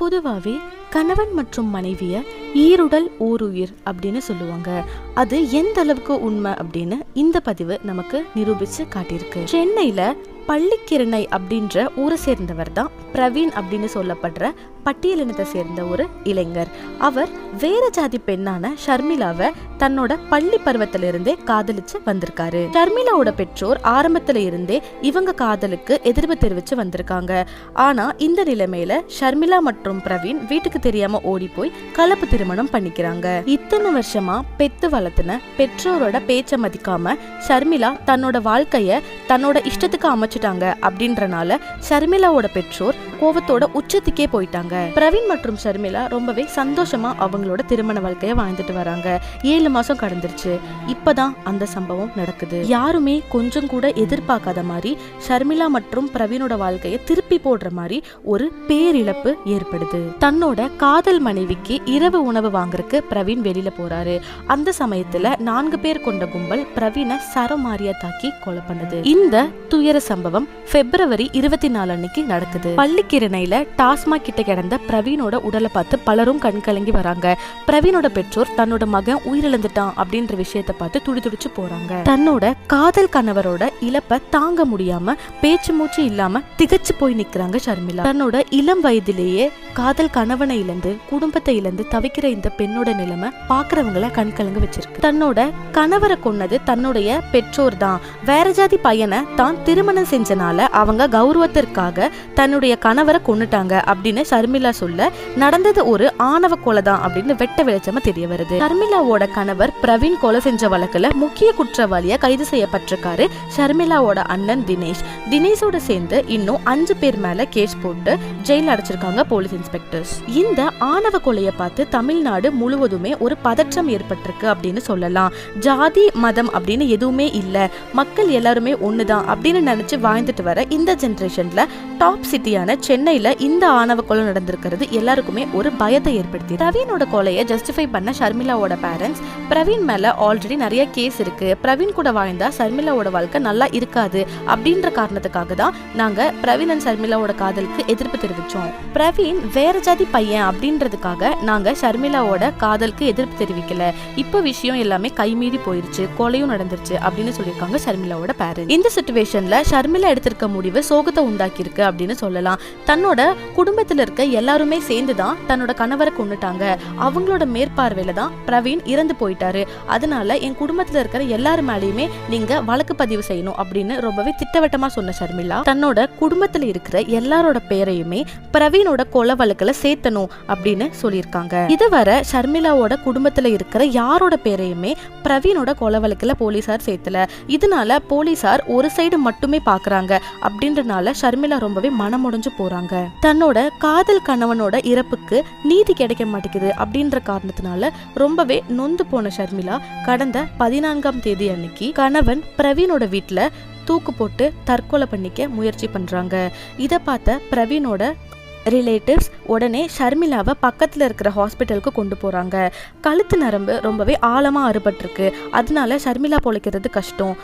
பொதுவாகவே கணவன் மற்றும் மனைவிய ஈருடல் ஓருயிர் அப்படின்னு சொல்லுவாங்க. அது எந்த அளவுக்கு உண்மை அப்படின்னு இந்த பதிவு நமக்கு நிரூபிச்சு காட்டியிருக்கு. சென்னையில பள்ளிக்கிரணை அப்படின்ற ஊரை சேர்ந்தவர் தான் பிரவீன் அப்படின்னு சொல்லப்படுற பட்டியலினத்தை சேர்ந்த ஒரு இளைஞர். அவர் வேற ஜாதி பெண்ணான ஷர்மிளாவை தன்னோட பள்ளி பருவத்திலிருந்தே காதலிச்சு வந்திருக்காரு. ஷர்மிளாவோட பெற்றோர் ஆரம்பத்துல இருந்தே இவங்க காதலுக்கு எதிர்ப்பு தெரிவிச்சு வந்திருக்காங்க. ஆனா இந்த நிலைமையில ஷர்மிளா மற்றும் பிரவீன் வீட்டுக்கு தெரியாம ஓடி போய் கலப்பு திருமணம் பண்ணிக்கிறாங்க. இத்தனை வருஷமா பெத்து வளர்த்துன பெற்றோரோட பேச்ச மதிக்காம ஷர்மிளா தன்னோட வாழ்க்கைய தன்னோட இஷ்டத்துக்கு அமைச்சிட்டாங்க அப்படின்றனால ஷர்மிளாவோட பெற்றோர் கோவத்தோட உச்சத்துக்கே போயிட்டாங்க. பிரவீன் மற்றும் ஷர்மிளா ரொம்பவே சந்தோஷமா அவங்களோட திருமண வாழ்க்கைய வாழ்ந்துட்டு வராங்க. 7 மாசம் கடந்துருச்சு. இப்பதான் அந்த சம்பவம் நடக்குது. யாருமே கொஞ்சம் கூட எதிர்பார்க்காத மாதிரி ஷர்மிளா மற்றும் பிரவீனோட வாழ்க்கைய திருப்பி போடுற மாதிரி ஒரு பேரிழப்பு ஏற்படுது. தன்னோட காதல் மனைவிக்கு இரவு உணவு வாங்குறதுக்கு பிரவீன் வெளியில போறாரு. அந்த சமயத்துல 4 பேர் கொண்ட கும்பல் பிரவீனை சரமாரியா தாக்கி கொலை பண்ணுது. இந்த துயர சம்பவம் பிப்ரவரி 24 அன்னைக்கு நடக்குது. பள்ளிக்கிரணையில டாஸ்மாக் கிட்ட கிடந்த பிரவீனோட உடலை பார்த்து பலரும் கண்கலங்கி வராங்க. பிரவீனோட பெற்றோர் தன்னோட மகன் உயிரிழந்துட்டான் அப்படின்ற விஷயத்தை பார்த்து துடிதுடிச்சு போறாங்க. தன்னோட காதல் கணவரோட இழப்ப தாங்க முடியாம பேச்சு மூச்சு இல்லாம திகச்சு போய் நிக்கிறாங்க ஷர்மிளா. தன்னோட இளம் வயதிலேயே காதல் கணவனை இழந்து குடும்பத்தை இழந்து தவிக்கிற இந்த பெண்ணோட நிலைமை பாக்குறவங்களை கண்கலங்க வச்சிருக்கு. தன்னோட கணவரை கொன்னது தன்னுடைய பெற்றோர் தான். வேற ஜாதி பையனை தான் திருமணம் செஞ்சனால அவங்க கௌரவத்திற்காக தன்னுடைய கணவரை கொன்னுட்டாங்க அப்படின்னு ஷர்மிளா சொல்ல நடந்தது ஒரு ஆணவ கொலை தான் அப்படின்னு வெட்ட வெளிச்சமா தெரிய வருது. ஷர்மிளாவோட கணவர் பிரவீன் கொலை செஞ்ச வழக்குல முக்கிய குற்றவாளியா கைது செய்யப்பட்டிருக்காரு ஷர்மிளாவோட அண்ணன் தினேஷ். தினேஷோட சேர்ந்து இன்னும் 5 பேர் மேல கேஸ் போட்டு ஜெயில் அடைச்சிருக்காங்க போலீஸ் இன்ஸ்பெக்டர்ஸ். இந்த ஆணவ கொலையை பார்த்து தமிழ்நாடு முழுவதுமே ஒரு பதற்றம் ஏற்பட்டிருக்கு அப்படின்னு சொல்லலாம். ஜாதி மதம் அப்படின்னு எதுவுமே இல்ல, மக்கள் எல்லாருமே ஒண்ணுதான் அப்படின்னு நினைச்சு வாழ்ந்துட்டு வர இந்த ஜெனரேஷன்ல டாப் சிட்டியான சென்னையில இந்த ஆணவ கொலை நடந்திருக்கிறது எல்லாருக்குமே ஒரு பயத்தை ஏற்படுத்தி. பிரவீனோட கொலையை ஜஸ்டிஃபை பண்ண ஷர்மிளாவோட பேரண்ட்ஸ் பிரவீன் மேல ஆல்ரெடி நிறைய கேஸ் இருக்கு, பிரவீன் கூட வாழ்ந்தா ஷர்மிளாவோட வாழ்க்கை நல்லா இருக்காது அப்படின்ற காரணத்துக்காக தான் நாங்க பிரவீன் அண்ட் ஷர்மிளாவோட காதலுக்கு எதிர்ப்பு தெரிவிச்சோம். பிரவீன் வேற ஜாதி பையன் அப்படின்றதுக்காக நாங்க ஷர்மிளாவோட காதலுக்கு எதிர்ப்பு தெரிவிக்கல. இப்ப விஷயம் எல்லாமே கைமீறி போயிருச்சு, கொலையும் நடந்துருச்சு அப்படின்னு சொல்லியிருக்காங்க ஷர்மிளாவோட பேரண்ட்ஸ். இந்த சிச்சுவேஷன்ல ஷர்மிளா எடுத்திருக்க முடிவு சோகத்தை உண்டாக்கி இருக்கு அப்படின்னு சொல்லலாம். தன்னோட குடும்பத்துல இருக்க எல்லாருமே சேர்ந்துதான் தன்னோட கணவரை கொன்னுட்டாங்க. அவங்களோட மேற்பார்வையில தான் பிரவீன் இறந்து போயிட்டாரு. அதனால என் குடும்பத்துல இருக்கிற எல்லாரு மேலேயுமே நீங்க வழக்கு பதிவு செய்யணும் அப்படின்னு ரொம்பவே திட்டவட்டமா சொன்ன ஷர்மிளா தன்னோட குடும்பத்துல இருக்கிற எல்லாரோட பேரையுமே பிரவீனோட கொலை வழக்குல சேர்த்தணும் அப்படின்னு சொல்லியிருக்காங்க. இதுவரை ஷர்மிளாவோட குடும்பத்துல இருக்கிற யாரோட பேரையுமே பிரவீனோட கொலை வழக்குல போலீசார் சேர்த்தல. இதனால போலீசார் ஒரு சைடு மட்டுமே பாக்குறாங்க அப்படின்றனால ஷர்மிளா ரொம்பவே மனமுடைஞ்சு போறாங்க. தன்னோட காதல் கணவனோட இறப்புக்கு நீதி கிடைக்க மாட்டேங்குது அப்படின்ற காரணத்தினால ரொம்பவே நொந்து போன ஷர்மிளா கடந்த 14ஆம் தேதி அன்னைக்கு கணவன் பிரவீனோட வீட்டுல தூக்கு போட்டு தற்கொலை பண்ணிக்க முயற்சி பண்றாங்க. இதை பார்த்த பிரவீனோட ரிலேட்டிவ்ஸ் உடனே ஷர்மிளாவை பக்கத்தில் இருக்கிற ஹாஸ்பிட்டலுக்கு கொண்டு போகிறாங்க. கழுத்து நரம்பு ரொம்பவே ஆழமாக அறுபட்டிருக்கு. அதனால ஷர்மிளா பொழைக்கிறது கஷ்டம்.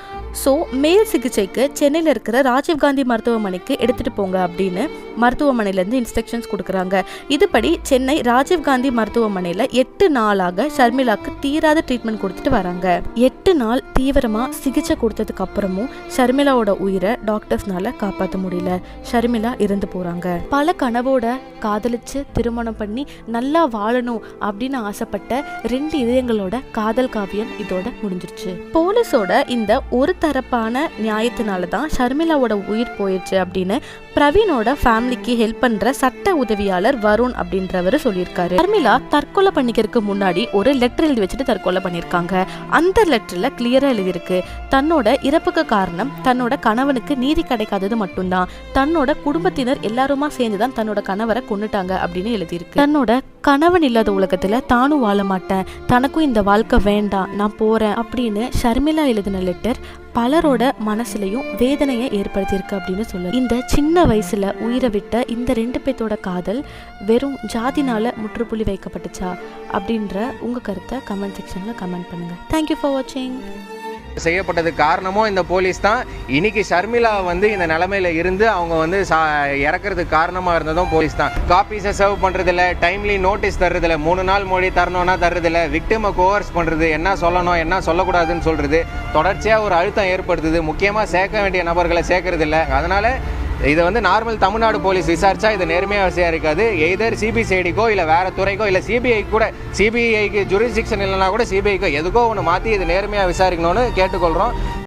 ஸோ மேல் சிகிச்சைக்கு சென்னையில் இருக்கிற ராஜீவ்காந்தி மருத்துவமனைக்கு எடுத்துகிட்டு போங்க அப்படின்னு மருத்துவமனையிலேருந்து இன்ஸ்ட்ரக்ஷன்ஸ் கொடுக்குறாங்க. இதுபடி சென்னை ராஜீவ்காந்தி மருத்துவமனையில் 8 நாளாக ஷர்மிளாக்கு தீராத ட்ரீட்மெண்ட் கொடுத்துட்டு வராங்க. 8 நாள் தீவிரமாக சிகிச்சை கொடுத்ததுக்கு அப்புறமும் ஷர்மிளாவோட உயிரை டாக்டர்ஸ்னால காப்பாற்ற முடியல. ஷர்மிளா இறந்து போகிறாங்க. பல கனவோட காதலிச்சு திருமணம் பண்ணி நல்லா வாழணும் அப்படின்னு ஆசைப்பட்ட 2 இதயங்களோட காதல் காவியம் இதோட முடிஞ்சிருச்சு. போலீஸோட இந்த ஒரு தரப்பான நியாயத்தினால தான் ஷர்மிளாவோட உயிர் போயிடுச்சு அப்படின்னு பிரவீனோட ஃபேமிலிக்கு ஹெல்ப் பண்ற சட்ட உதவியாளர் வருண் அப்படின்றவர் சொல்லியிருக்காரு. ஷர்மிளா தற்கொலை பண்ணிக்கிறதுக்கு முன்னாடி ஒரு லெட்டர் எழுதி வச்சுட்டு தற்கொலை பண்ணியிருக்காங்க. அந்த லெட்டர்ல கிளியரா எழுதியிருக்கு, தன்னோட இறப்புக்கு காரணம் தன்னோட கணவனுக்கு நீதி கிடைக்காதது மட்டும்தான், தன்னோட குடும்பத்தினர் எல்லாருமா சேர்ந்துதான் தன்னோட கணவரை கொன்னுட்டாங்க அப்படின்னு எழுதியிருக்கு. தன்னோட கணவன் இல்லாத உலகத்துல தானும் வாழ மாட்டேன், தனக்கும் இந்த வாழ்க்கை வேண்டாம், நான் போறேன் அப்படின்னு ஷர்மிளா எழுதின லெட்டர் பலரோட மனசுலையும் வேதனையை ஏற்படுத்தியிருக்கு அப்படின்னு சொல்லுது. இந்த சின்ன வயசுல உயிரை விட்ட இந்த 2 பேத்தோட காதல் வெறும் ஜாதினால முற்றுப்புள்ளி வைக்கப்பட்டுச்சா அப்படின்ற உங்க கருத்தை கமெண்ட் செக்ஷன்ல கமெண்ட் பண்ணுங்க. தேங்க்யூ ஃபார் வாட்சிங். செய்யப்பட்டதுக்கு காரணமும் இந்த போலீஸ் தான். இன்னைக்கு ஷர்மிளா வந்து இந்த நிலைமையில இருந்து அவங்க வந்து இறக்குறதுக்கு காரணமாக இருந்ததும் போலீஸ் தான். காப்பீஸை சர்வ் பண்ணுறதில்ல, டைம்லி நோட்டீஸ் தர்றதில்ல, 3 நாள் மொழி தரணும்னா தர்றதில்ல, விக்டிமை கோவர்ஸ் பண்ணுறது, என்ன சொல்லணும் என்ன சொல்லக்கூடாதுன்னு சொல்கிறது, தொடர்ச்சியாக ஒரு அழுத்தம் ஏற்படுத்துது. முக்கியமாக சேர்க்க வேண்டிய நபர்களை சேர்க்கறதில்ல. அதனால் இதை வந்து நார்மல் தமிழ்நாடு போலீஸ் விசாரிச்சா இது நேர்மையாக விசாரிக்காது. எய்தர் சிபிசிஐடிக்கோ இல்லை வேற துறைக்கோ இல்லை சிபிஐ கூட, சிபிஐக்கு ஜூரிஸ்டிக்ஷன் இல்லைனா கூட சிபிஐக்கோ எதுக்கோ ஒன்று மாற்றி இது நேர்மையாக விசாரிக்கணும்னு கேட்டுக்கொள்கிறோம்.